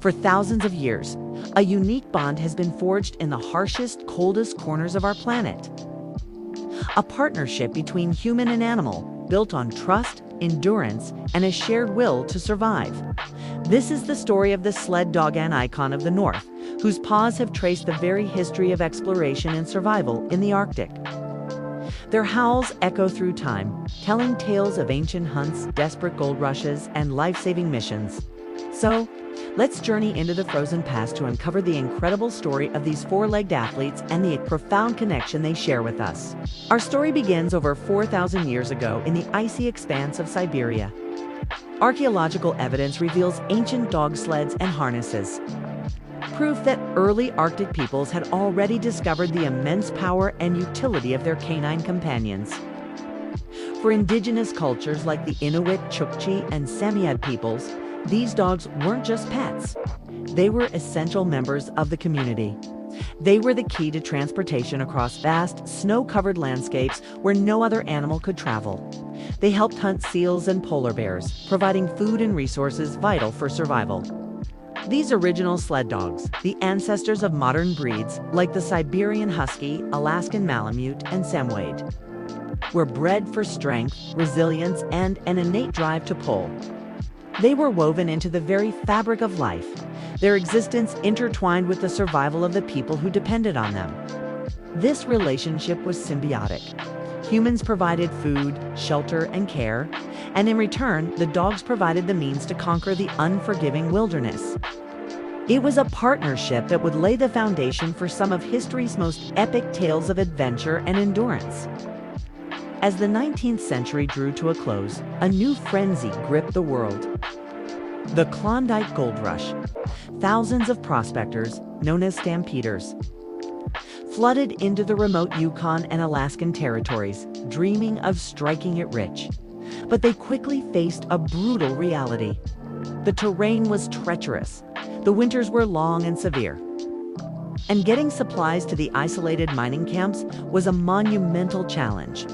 For thousands of years, a unique bond has been forged in the harshest, coldest corners of our planet. A partnership between human and animal, built on trust, endurance, and a shared will to survive. This is the story of the sled dog, an icon of the North, whose paws have traced the very history of exploration and survival in the Arctic. Their howls echo through time, telling tales of ancient hunts, desperate gold rushes, and life-saving missions. So, let's journey into the frozen past to uncover the incredible story of these four-legged athletes and the profound connection they share with us. Our story begins over 4,000 years ago in the icy expanse of Siberia. Archaeological evidence reveals ancient dog sleds and harnesses, proof that early Arctic peoples had already discovered the immense power and utility of their canine companions. For indigenous cultures like the Inuit, Chukchi, and Samoyed peoples, these dogs weren't just pets. They were essential members of the community. They were the key to transportation across vast, snow-covered landscapes where no other animal could travel. They helped hunt seals and polar bears, providing food and resources vital for survival. These original sled dogs, the ancestors of modern breeds like the Siberian Husky, Alaskan Malamute, and Samoyed, were bred for strength, resilience, and an innate drive to pull. They were woven into the very fabric of life, their existence intertwined with the survival of the people who depended on them. This relationship was symbiotic. Humans provided food, shelter, and care, and in return, the dogs provided the means to conquer the unforgiving wilderness. It was a partnership that would lay the foundation for some of history's most epic tales of adventure and endurance. As the 19th century drew to a close, a new frenzy gripped the world. The Klondike Gold Rush. Thousands of prospectors, known as stampeders, flooded into the remote Yukon and Alaskan territories, dreaming of striking it rich. But they quickly faced a brutal reality. The terrain was treacherous, the winters were long and severe, and getting supplies to the isolated mining camps was a monumental challenge.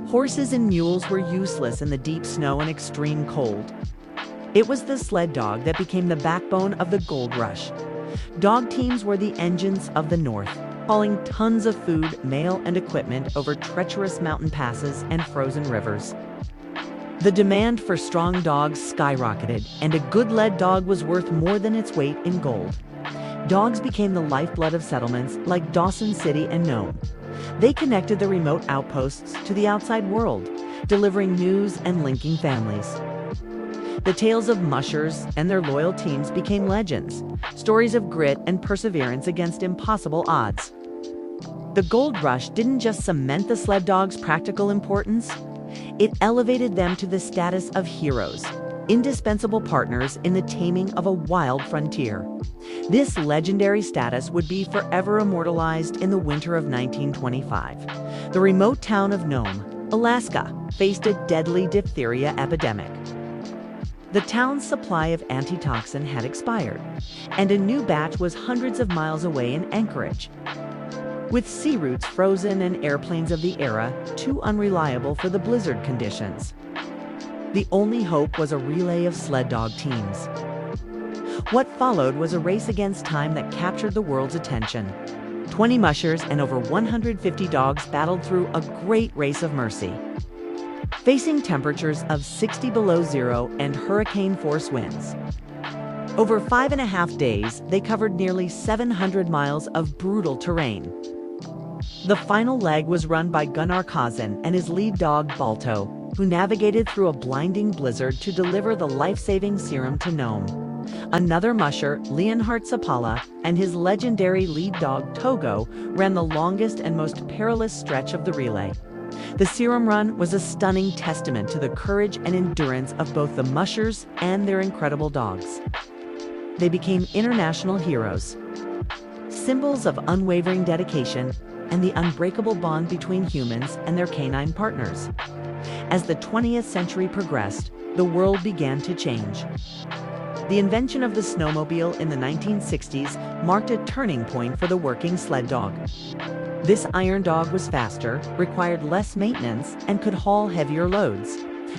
Horses and mules were useless in the deep snow and extreme cold. It was the sled dog that became the backbone of the gold rush. Dog teams were the engines of the North, hauling tons of food, mail, and equipment over treacherous mountain passes and frozen rivers. The demand for strong dogs skyrocketed, and a good led dog was worth more than its weight in gold. Dogs became the lifeblood of settlements like Dawson City and Nome. They connected the remote outposts to the outside world, delivering news and linking families. The tales of mushers and their loyal teams became legends, stories of grit and perseverance against impossible odds. The gold rush didn't just cement the sled dog's practical importance, it elevated them to the status of heroes, indispensable partners in the taming of a wild frontier. This legendary status would be forever immortalized in the winter of 1925. The remote town of Nome, Alaska, faced a deadly diphtheria epidemic. The town's supply of antitoxin had expired, and a new batch was hundreds of miles away in Anchorage. With sea routes frozen and airplanes of the era too unreliable for the blizzard conditions, the only hope was a relay of sled dog teams. What followed was a race against time that captured the world's attention. 20 mushers and over 150 dogs battled through a great race of mercy. Facing temperatures of 60 below zero and hurricane-force winds. Over 5.5 days, they covered nearly 700 miles of brutal terrain. The final leg was run by Gunnar Kazan and his lead dog, Balto, who navigated through a blinding blizzard to deliver the life-saving serum to Nome. Another musher, Leonhard Sapala, and his legendary lead dog, Togo, ran the longest and most perilous stretch of the relay. The serum run was a stunning testament to the courage and endurance of both the mushers and their incredible dogs. They became international heroes, symbols of unwavering dedication and the unbreakable bond between humans and their canine partners. As the 20th century progressed, the world began to change. The invention of the snowmobile in the 1960s marked a turning point for the working sled dog. This iron dog was faster, required less maintenance, and could haul heavier loads.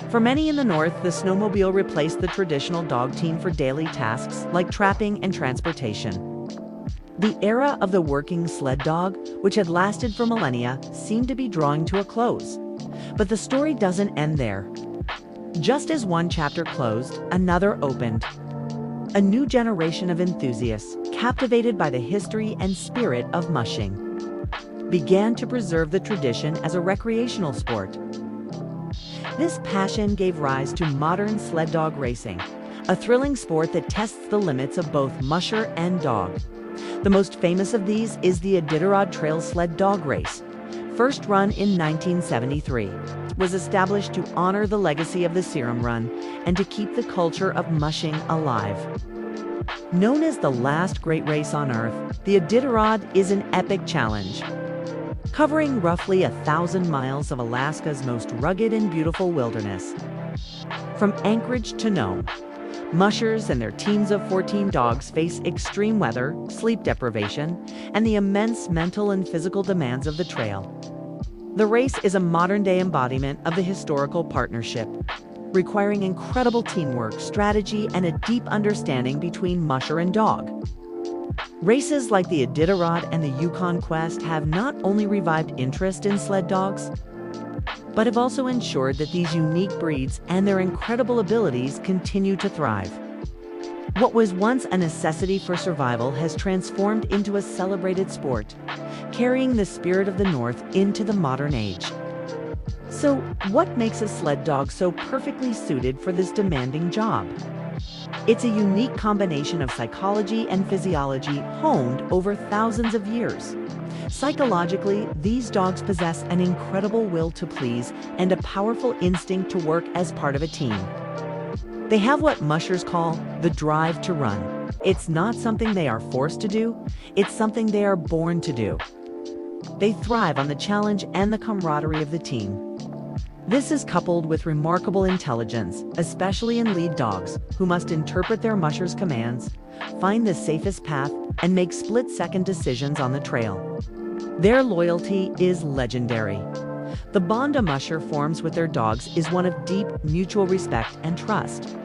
For many in the north, the snowmobile replaced the traditional dog team for daily tasks like trapping and transportation. The era of the working sled dog, which had lasted for millennia, seemed to be drawing to a close. But the story doesn't end there. Just as one chapter closed, another opened. A new generation of enthusiasts, captivated by the history and spirit of mushing, began to preserve the tradition as a recreational sport. This passion gave rise to modern sled dog racing, a thrilling sport that tests the limits of both musher and dog. The most famous of these is the Iditarod Trail Sled Dog Race. First run in 1973, was established to honor the legacy of the Serum Run and to keep the culture of mushing alive. Known as the last great race on Earth, the Iditarod is an epic challenge, covering roughly 1,000 miles of Alaska's most rugged and beautiful wilderness. From Anchorage to Nome, mushers and their teams of 14 dogs face extreme weather, sleep deprivation, and the immense mental and physical demands of the trail. The race is a modern-day embodiment of the historical partnership, requiring incredible teamwork, strategy, and a deep understanding between musher and dog. Races like the Iditarod and the Yukon Quest have not only revived interest in sled dogs, but have also ensured that these unique breeds and their incredible abilities continue to thrive. What was once a necessity for survival has transformed into a celebrated sport, carrying the spirit of the North into the modern age. So, what makes a sled dog so perfectly suited for this demanding job? It's a unique combination of psychology and physiology honed over thousands of years. Psychologically, these dogs possess an incredible will to please and a powerful instinct to work as part of a team. They have what mushers call the drive to run. It's not something they are forced to do, it's something they are born to do. They thrive on the challenge and the camaraderie of the team. This is coupled with remarkable intelligence, especially in lead dogs, who must interpret their mushers' commands, find the safest path, and make split-second decisions on the trail. Their loyalty is legendary. The bond a musher forms with their dogs is one of deep mutual respect and trust.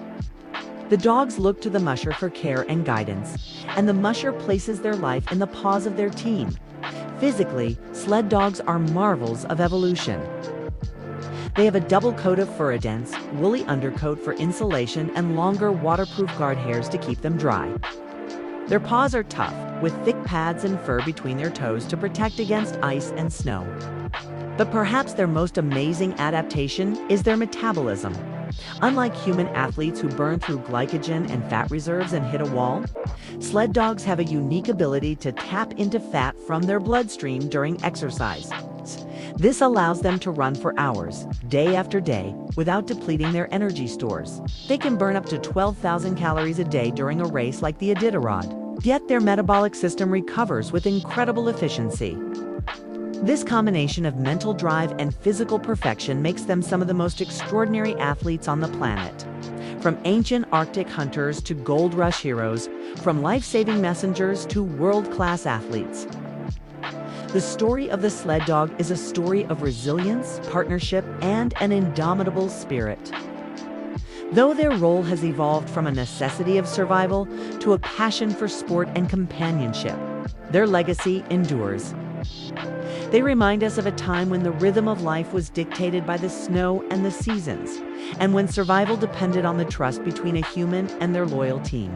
The dogs look to the musher for care and guidance, and the musher places their life in the paws of their team. Physically, sled dogs are marvels of evolution. They have a double coat of fur, a dense, woolly undercoat for insulation, and longer waterproof guard hairs to keep them dry. Their paws are tough, with thick pads and fur between their toes to protect against ice and snow. But perhaps their most amazing adaptation is their metabolism. Unlike human athletes who burn through glycogen and fat reserves and hit a wall, sled dogs have a unique ability to tap into fat from their bloodstream during exercise. This allows them to run for hours, day after day, without depleting their energy stores. They can burn up to 12,000 calories a day during a race like the Iditarod, yet their metabolic system recovers with incredible efficiency. This combination of mental drive and physical perfection makes them some of the most extraordinary athletes on the planet. From ancient Arctic hunters to gold rush heroes, from life-saving messengers to world-class athletes. The story of the sled dog is a story of resilience, partnership, and an indomitable spirit. Though their role has evolved from a necessity of survival to a passion for sport and companionship, their legacy endures. They remind us of a time when the rhythm of life was dictated by the snow and the seasons, and when survival depended on the trust between a human and their loyal team.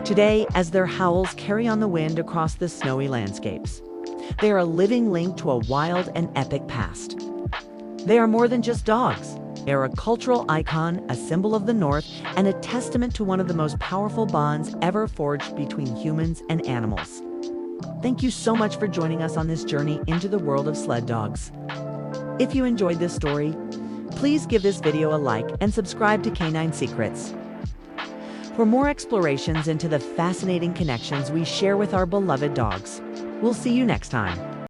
Today, as their howls carry on the wind across the snowy landscapes, they are a living link to a wild and epic past. They are more than just dogs. They are a cultural icon, a symbol of the North, and a testament to one of the most powerful bonds ever forged between humans and animals. Thank you so much for joining us on this journey into the world of sled dogs. If you enjoyed this story, please give this video a like and subscribe to Canine Secrets for more explorations into the fascinating connections we share with our beloved dogs. We'll see you next time.